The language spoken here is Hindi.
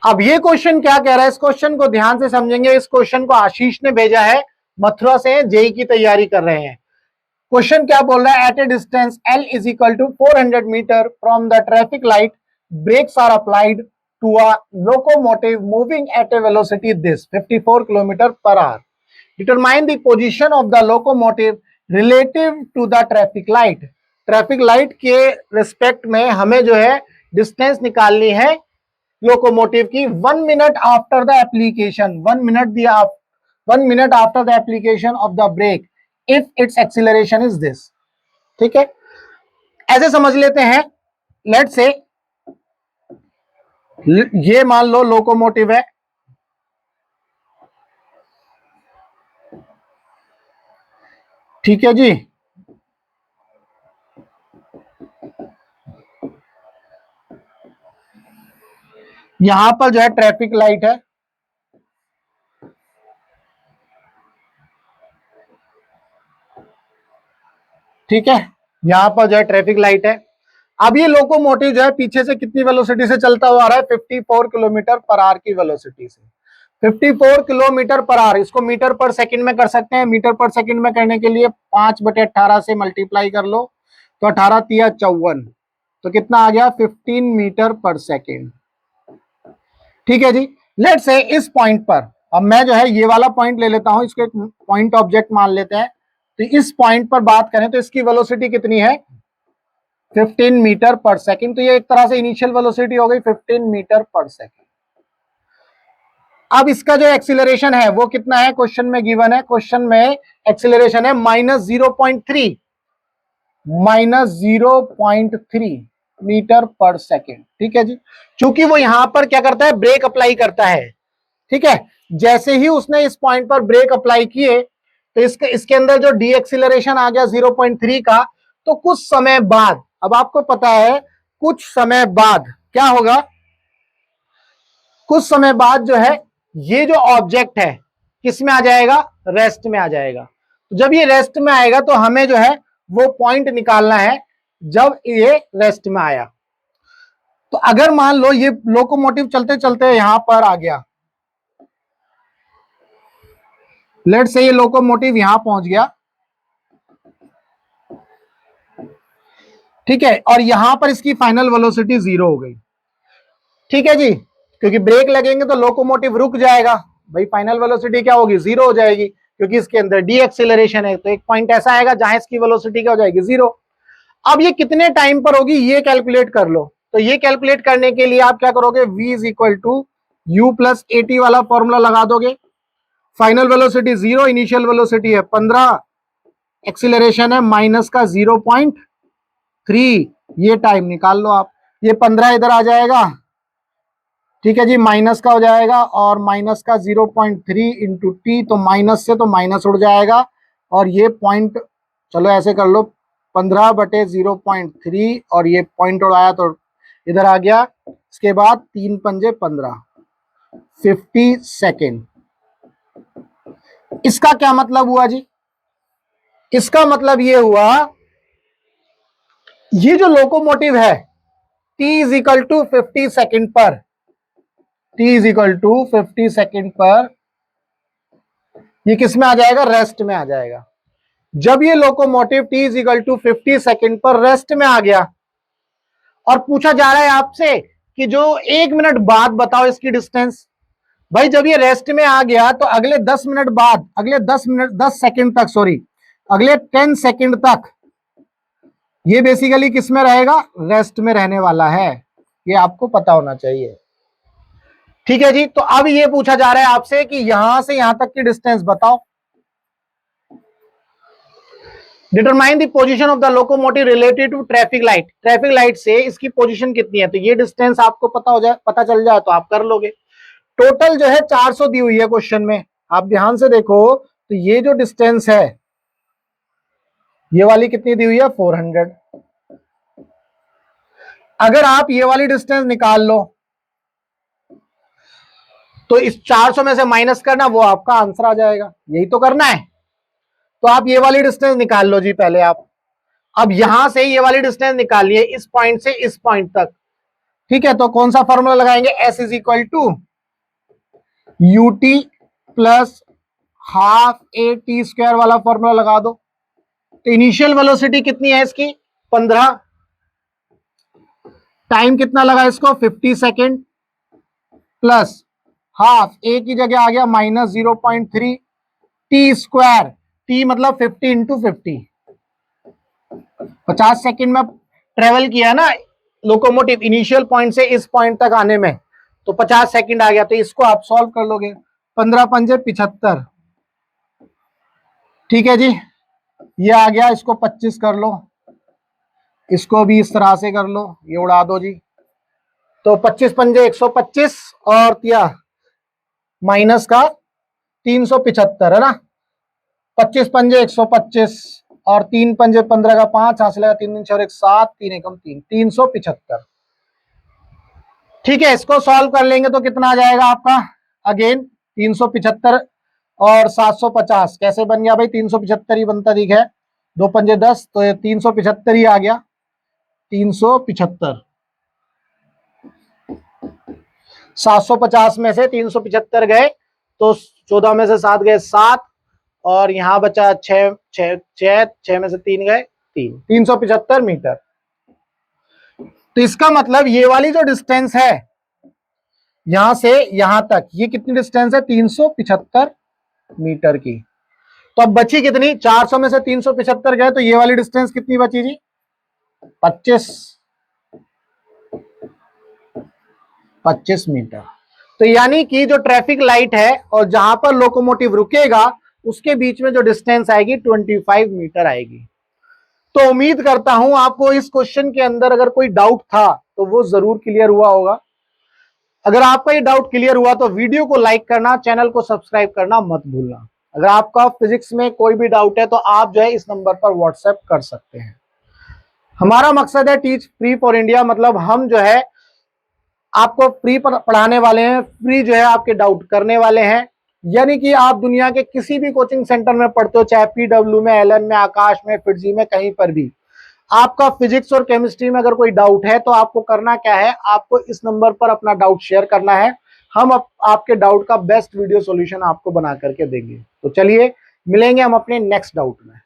अब ये क्वेश्चन क्या कह रहा है, इस क्वेश्चन को ध्यान से समझेंगे। इस क्वेश्चन को आशीष ने भेजा है, मथुरा से, जेई की तैयारी कर रहे हैं। क्वेश्चन क्या बोल रहा है, at a distance L is equal to 400 metre from the traffic light brakes are applied to a locomotive moving at a velocity this 54 kilometre per hour. Determine the position of the locomotive relative to the traffic light. Traffic light के रिस्पेक्ट में हमें जो है डिस्टेंस निकालनी है लोकोमोटिव की 1 minute after the application, 1 minute after the application of the brake if its acceleration is this. ठीक है, ऐसे समझ लेते हैं। लेट से ये मान लो लोकोमोटिव है, ठीक है जी। यहां पर जो है ट्रैफिक लाइट है, ठीक है, यहां पर जो है ट्रैफिक लाइट है। अब ये लोकोमोटिव जो है पीछे से कितनी वेलोसिटी से चलता हुआ आ रहा है, 54 किलोमीटर पर आवर की वेलोसिटी से। 54 किलोमीटर पर आवर, इसको मीटर पर सेकंड में कर सकते हैं। मीटर पर सेकंड में करने के लिए 5/18 से मल्टीप्लाई कर लो, तो 18 तिया 54, तो कितना आ गया 15 मीटर पर सेकेंड। ठीक है जी। लेट से इस पॉइंट पर, अब मैं जो है ये वाला पॉइंट ले लेता हूं, इसको एक पॉइंट ऑब्जेक्ट मान लेते हैं। तो इस पॉइंट पर बात करें तो इसकी वेलोसिटी कितनी है, 15 मीटर पर सेकंड। तो ये एक तरह से इनिशियल वेलोसिटी हो गई 15 मीटर पर सेकंड। अब इसका जो एक्सीलरेशन है वो कितना है, क्वेश्चन में गिवन है। क्वेश्चन में एक्सीलरेशन है -0.3, -0.3 मीटर पर सेकेंड। ठीक है जी। चूंकि वो यहां पर क्या करता है, ब्रेक अप्लाई करता है। ठीक है, जैसे ही उसने इस पॉइंट पर ब्रेक अप्लाई किए तो इसके अंदर जो डी एक्सीलरेशन आ गया 0.3 का, तो कुछ समय बाद, अब आपको पता है कुछ समय बाद क्या होगा, कुछ समय बाद जो है ये जो ऑब्जेक्ट है किस में आ जाएगा, रेस्ट में आ जाएगा। तो जब ये रेस्ट में आएगा तो हमें जो है वो पॉइंट निकालना है जब ये रेस्ट में आया। तो अगर मान लो ये लोकोमोटिव चलते चलते यहां पर आ गया, लेट से ये लोकोमोटिव यहां पहुंच गया, ठीक है, और यहां पर इसकी फाइनल वेलोसिटी 0 हो गई। ठीक है जी, क्योंकि ब्रेक लगेंगे तो लोकोमोटिव रुक जाएगा, भाई फाइनल वेलोसिटी क्या होगी, 0 हो जाएगी, क्योंकि इसके अंदर डी एक्सीलरेशन है। तो एक पॉइंट ऐसा आएगा जहां इसकी वेलोसिटी क्या हो जाएगी, 0। अब ये कितने टाइम पर होगी ये कैलकुलेट कर लो। तो ये कैलकुलेट करने के लिए आप क्या करोगे, v is equal to u plus a t वाला फॉर्मूला लगा दोगे। फाइनल वेलोसिटी 0, इनिशियल वेलोसिटी है 15, एक्सीलरेशन है माइनस का 0.3, ये टाइम निकाल लो आप। ये 15 इधर आ जाएगा, ठीक है जी, माइनस का हो जाएगा, और माइनस का 0.3 इंटू टी, तो माइनस से तो माइनस उड़ जाएगा, और ये पॉइंट, चलो ऐसे कर लो, 15/0.3, और ये पॉइंट उड़ाया तो इधर आ गया। इसके बाद 3 पंजे 15, 50 सेकेंड। इसका क्या मतलब हुआ जी, इसका मतलब ये हुआ, ये जो लोकोमोटिव है t is equal to 50 second पर, t is equal to 50 second पर, ये किस में आ जाएगा, रेस्ट में आ जाएगा। जब ये locomotive t is equal to 50 second पर रेस्ट में आ गया, और पूछा जा रहा है आपसे कि जो 1 मिनट बाद बताओ इसकी डिस्टेंस। भाई जब ये रेस्ट में आ गया तो अगले 10 मिनट बाद, अगले 10 सेकंड तक, सॉरी, अगले 10 सेकंड तक ये बेसिकली किस में रहेगा, रेस्ट में रहने वाला है। ये आपको पता होना चाहिए। ठीक है जी। तो अब ये पूछा जा रहा है आपसे कि यहां से यहां तक की डिस्टेंस बताओ। Determine the position of the locomotive related to traffic light. Traffic light से इसकी पोजीशन कितनी है, तो ये डिस्टेंस आपको पता हो जाए, पता चल जाए तो आप कर लोगे। टोटल जो है 400 दी हुई है क्वेश्चन में, आप ध्यान से देखो। तो ये जो डिस्टेंस है ये वाली कितनी दी हुई है, 400। अगर आप ये वाली डिस्टेंस निकाल लो तो इस 400 में से माइनस करना, वो आपका आंसर आ जाएगा। यही तो करना है। तो आप ये वाली डिस्टेंस निकाल लो जी पहले आप। अब यहां से ये वाली डिस्टेंस निकालिए, इस पॉइंट से इस पॉइंट तक, ठीक है, तो कौन सा फॉर्मूला लगाएंगे, S is equal to UT plus half AT² वाला फॉर्मूला लगा दो। तो इनिशियल वेलोसिटी कितनी है इसकी 15, टाइम कितना लगा इसको 50 सेकेंड, प्लस हाफ ए की जगह आ गया -0.3 T², T मतलब 50 इंटू 50, 50 सेकेंड में ट्रेवल किया ना लोकोमोटिव इनिशियल पॉइंट से इस पॉइंट तक आने में, तो 50 सेकेंड आ गया। तो इसको आप सॉल्व कर लोगे, 15 पंजे 75, ठीक है जी, ये आ गया। इसको 25 कर लो, इसको भी इस तरह से कर लो, ये उड़ा दो जी। तो 25 पंजे 125 और तिया माइनस का 375 है ना, 25 पंजे 125 और 3 पंजे 15 का 5, हासिल 3 दिन 4 1 7 3 एकम 3, 375। ठीक है, इसको सॉल्व कर लेंगे तो कितना आ जाएगा आपका, अगेन 375 और 750 कैसे बन गया भाई, 375 ही बनता दिखा है, 2 पंजे 10, तो ये 375 ही आ गया, 375। 750 में से 375 गए तो 14 में से 7 गए 7, और यहां बचा 6 में से 3 गए 3, 375 मीटर। तो इसका मतलब ये वाली जो डिस्टेंस है यहां से यहां तक, ये कितनी डिस्टेंस है 375 मीटर की। तो अब बची कितनी, 400 में से 375 गए तो ये वाली डिस्टेंस कितनी बची जी 25 मीटर। तो यानी कि जो ट्रैफिक लाइट है और जहां पर लोकोमोटिव रुकेगा उसके बीच में जो डिस्टेंस आएगी 25 मीटर आएगी। तो उम्मीद करता हूं आपको इस क्वेश्चन के अंदर अगर कोई डाउट था तो वो जरूर क्लियर हुआ होगा। अगर आपका ये डाउट क्लियर हुआ तो वीडियो को लाइक करना, चैनल को सब्सक्राइब करना मत भूलना। अगर आपका फिजिक्स में कोई भी डाउट है तो आप जो है इस नंबर पर व्हाट्सएप कर सकते हैं। हमारा मकसद है टीच फ्री फॉर इंडिया, मतलब हम जो है आपको फ्री पढ़ाने वाले हैं, फ्री जो है आपके डाउट करने वाले हैं। यानी कि आप दुनिया के किसी भी कोचिंग सेंटर में पढ़ते हो, चाहे PW में, LN में, आकाश में, फिटजी में, कहीं पर भी आपका फिजिक्स और केमिस्ट्री में अगर कोई डाउट है तो आपको करना क्या है, आपको इस नंबर पर अपना डाउट शेयर करना है। हम आपके डाउट का बेस्ट वीडियो सॉल्यूशन आपको बना करके देंगे। तो चलिए मिलेंगे हम अपने नेक्स्ट डाउट में।